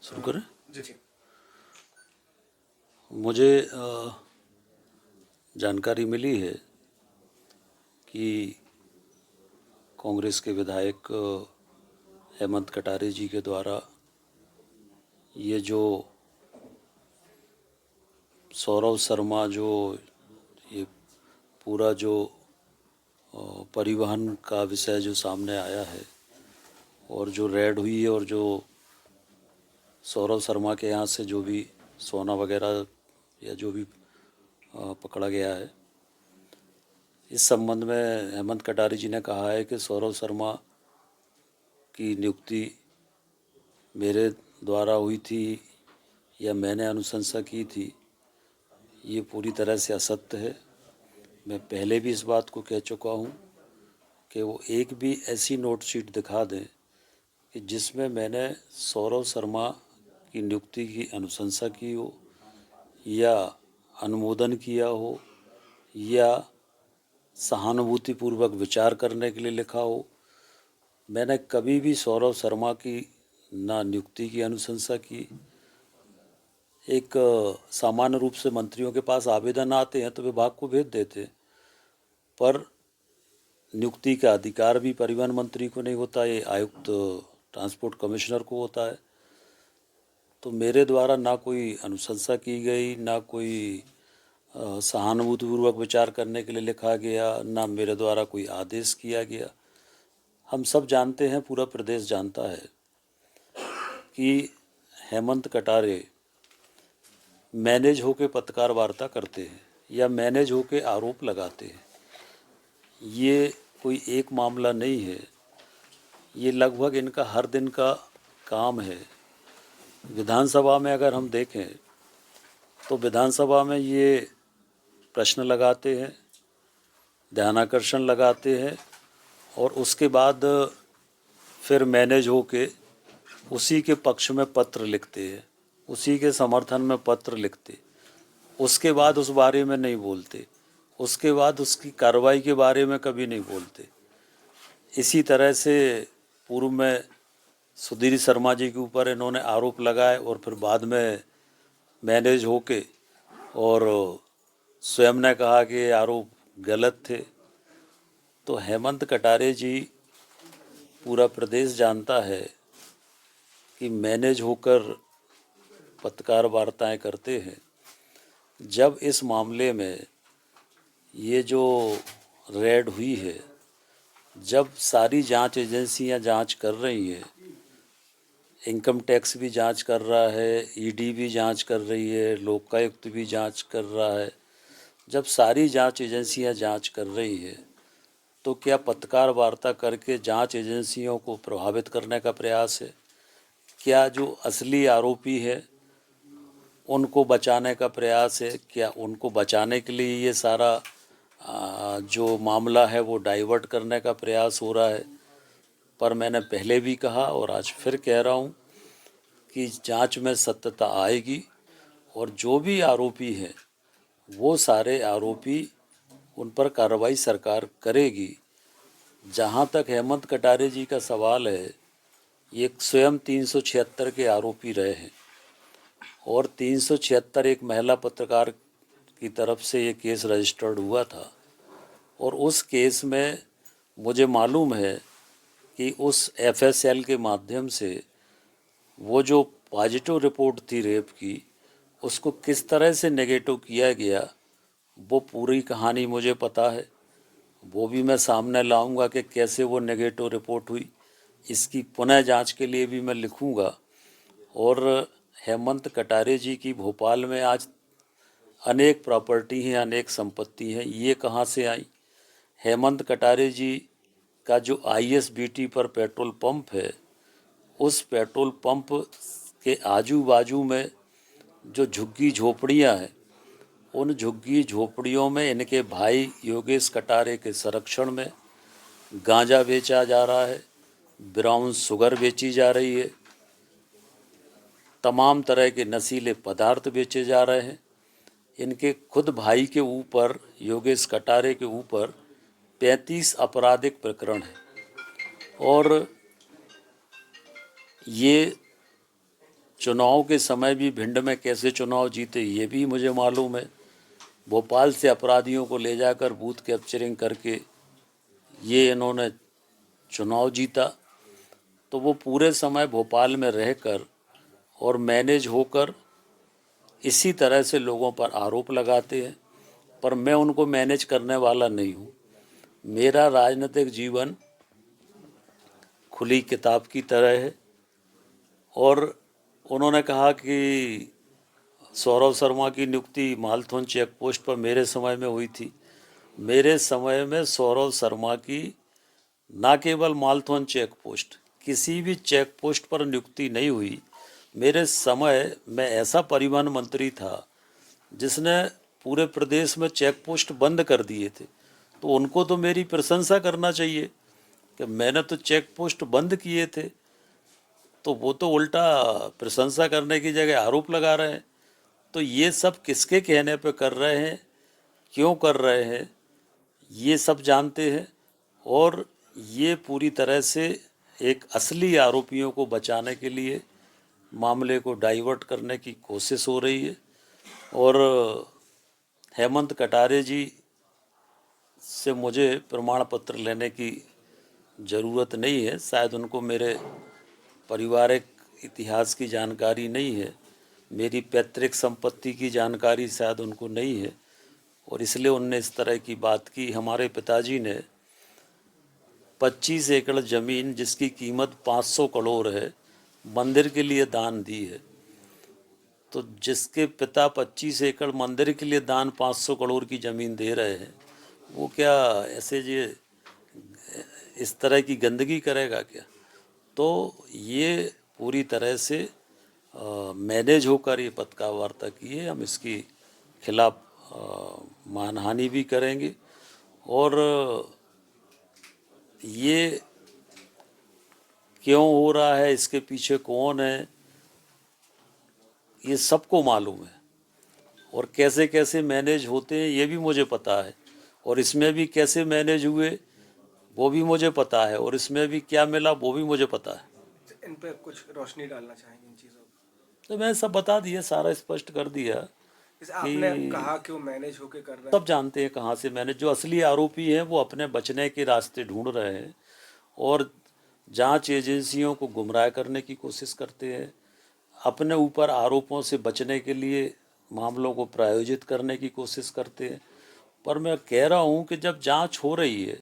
शुरू करें। जी जी। मुझे जानकारी मिली है कि कांग्रेस के विधायक हेमंत कटारे जी के द्वारा ये जो सौरव शर्मा जो ये पूरा जो परिवहन का विषय जो सामने आया है और जो रेड हुई है और जो सौरव शर्मा के यहाँ से जो भी सोना वगैरह या जो भी पकड़ा गया है, इस संबंध में हेमंत कटारे जी ने कहा है कि सौरव शर्मा की नियुक्ति मेरे द्वारा हुई थी या मैंने अनुशंसा की थी, ये पूरी तरह से असत्य है। मैं पहले भी इस बात को कह चुका हूँ कि वो एक भी ऐसी नोट शीट दिखा दें कि जिसमें मैंने सौरव शर्मा की नियुक्ति की अनुशंसा की हो या अनुमोदन किया हो या सहानुभूतिपूर्वक विचार करने के लिए लिखा हो। मैंने कभी भी सौरव शर्मा की ना नियुक्ति की अनुशंसा की। एक सामान्य रूप से मंत्रियों के पास आवेदन आते हैं तो विभाग को भेज देते, पर नियुक्ति का अधिकार भी परिवहन मंत्री को नहीं होता, ये आयुक्त ट्रांसपोर्ट कमिश्नर को होता है। तो मेरे द्वारा ना कोई अनुशंसा की गई, ना कोई सहानुभूतिपूर्वक विचार करने के लिए लिखा गया, ना मेरे द्वारा कोई आदेश किया गया। हम सब जानते हैं, पूरा प्रदेश जानता है कि हेमंत कटारे मैनेज होके पत्रकार वार्ता करते हैं या मैनेज होके आरोप लगाते हैं। ये कोई एक मामला नहीं है, ये लगभग इनका हर दिन का काम है। विधानसभा में अगर हम देखें तो विधानसभा में ये प्रश्न लगाते हैं, ध्यानाकर्षण लगाते हैं और उसके बाद फिर मैनेज होके उसी के पक्ष में पत्र लिखते हैं, उसी के समर्थन में पत्र लिखते, उसके बाद उस बारे में नहीं बोलते, उसके बाद उसकी कार्रवाई के बारे में कभी नहीं बोलते। इसी तरह से पूर्व में सुधीर शर्मा जी के ऊपर इन्होंने आरोप लगाए और फिर बाद में मैनेज होके और स्वयं ने कहा कि ये आरोप गलत थे। तो हेमंत कटारे जी, पूरा प्रदेश जानता है कि मैनेज होकर पत्रकार वार्ताएं करते हैं। जब इस मामले में ये जो रेड हुई है, जब सारी जांच एजेंसियां जांच कर रही हैं, इनकम टैक्स भी जांच कर रहा है, ईडी भी जांच कर रही है, लोकायुक्त भी जांच कर रहा है, जब सारी जांच एजेंसियां जांच कर रही है तो क्या पत्रकार वार्ता करके जांच एजेंसियों को प्रभावित करने का प्रयास है? क्या जो असली आरोपी है उनको बचाने का प्रयास है? क्या उनको बचाने के लिए ये सारा जो मामला है वो डाइवर्ट करने का प्रयास हो रहा है? पर मैंने पहले भी कहा और आज फिर कह रहा हूँ कि जांच में सत्यता आएगी और जो भी आरोपी हैं वो सारे आरोपी, उन पर कार्रवाई सरकार करेगी। जहाँ तक हेमंत कटारे जी का सवाल है, ये स्वयं 376 के आरोपी रहे हैं और 376 एक महिला पत्रकार की तरफ से ये केस रजिस्टर्ड हुआ था और उस केस में मुझे मालूम है कि उस एफएसएल के माध्यम से वो जो पॉजिटिव रिपोर्ट थी रेप की, उसको किस तरह से नेगेटिव किया गया, वो पूरी कहानी मुझे पता है। वो भी मैं सामने लाऊंगा कि कैसे वो नेगेटिव रिपोर्ट हुई। इसकी पुनः जांच के लिए भी मैं लिखूंगा। और हेमंत कटारे जी की भोपाल में आज अनेक प्रॉपर्टी हैं, अनेक संपत्ति हैं, ये कहाँ से आई? हेमंत कटारे जी का जो आईएसबीटी पर पेट्रोल पंप है, उस पेट्रोल पंप के आजू बाजू में जो झुग्गी झोपड़ियाँ हैं, उन झुग्गी झोपड़ियों में इनके भाई योगेश कटारे के संरक्षण में गांजा बेचा जा रहा है, ब्राउन शुगर बेची जा रही है, तमाम तरह के नशीले पदार्थ बेचे जा रहे हैं। इनके खुद भाई के ऊपर, योगेश कटारे के ऊपर 35 आपराधिक प्रकरण हैं और ये चुनाव के समय भी भिंड में कैसे चुनाव जीते ये भी मुझे मालूम है। भोपाल से अपराधियों को ले जाकर बूथ कैप्चरिंग करके ये इन्होंने चुनाव जीता। तो वो पूरे समय भोपाल में रहकर और मैनेज होकर इसी तरह से लोगों पर आरोप लगाते हैं, पर मैं उनको मैनेज करने वाला नहीं हूँ। मेरा राजनीतिक जीवन खुली किताब की तरह है। और उन्होंने कहा कि सौरभ शर्मा की नियुक्ति मालथुन चेक पोस्ट पर मेरे समय में हुई थी। मेरे समय में सौरभ शर्मा की ना केवल मालथुन चेक पोस्ट, किसी भी चेक पोस्ट पर नियुक्ति नहीं हुई। मेरे समय में ऐसा परिवहन मंत्री था जिसने पूरे प्रदेश में चेक पोस्ट बंद कर दिए थे। तो उनको तो मेरी प्रशंसा करना चाहिए कि मैंने तो चेक पोस्ट बंद किए थे। तो वो तो उल्टा प्रशंसा करने की जगह आरोप लगा रहे हैं। तो ये सब किसके कहने पे कर रहे हैं, क्यों कर रहे हैं, ये सब जानते हैं। और ये पूरी तरह से एक असली आरोपियों को बचाने के लिए मामले को डाइवर्ट करने की कोशिश हो रही है। और हेमंत कटारे जी से मुझे प्रमाण पत्र लेने की ज़रूरत नहीं है। शायद उनको मेरे पारिवारिक इतिहास की जानकारी नहीं है, मेरी पैतृक संपत्ति की जानकारी शायद उनको नहीं है, और इसलिए उनने इस तरह की बात की। हमारे पिताजी ने 25 एकड़ ज़मीन जिसकी कीमत 500 करोड़ है मंदिर के लिए दान दी है। तो जिसके पिता 25 एकड़ मंदिर के लिए दान 500 करोड़ की ज़मीन दे रहे हैं, वो क्या ऐसे ये इस तरह की गंदगी करेगा क्या? तो ये पूरी तरह से मैनेज होकर ये पत्रकार वार्ता की है। हम इसकी खिलाफ मानहानि भी करेंगे। और ये क्यों हो रहा है, इसके पीछे कौन है, ये सबको मालूम है। और कैसे कैसे मैनेज होते हैं ये भी मुझे पता है। और इसमें भी कैसे मैनेज हुए वो भी मुझे पता है। और इसमें भी क्या मिला वो भी मुझे पता है। इन पे कुछ रोशनी डालना चाहेंगे इन चीज़ों पर? तो मैंने सब बता दिया, सारा स्पष्ट कर दिया जैसे आपने कि कहा कि वो मैनेज होके कर रहे सब हैं। जानते हैं कहाँ से मैंने। जो असली आरोपी हैं वो अपने बचने के रास्ते ढूंढ रहे हैं और जांच एजेंसियों को गुमराह करने की कोशिश करते हैं। अपने ऊपर आरोपों से बचने के लिए मामलों को प्रायोजित करने की कोशिश करते हैं। पर मैं कह रहा हूँ कि जब जांच हो रही है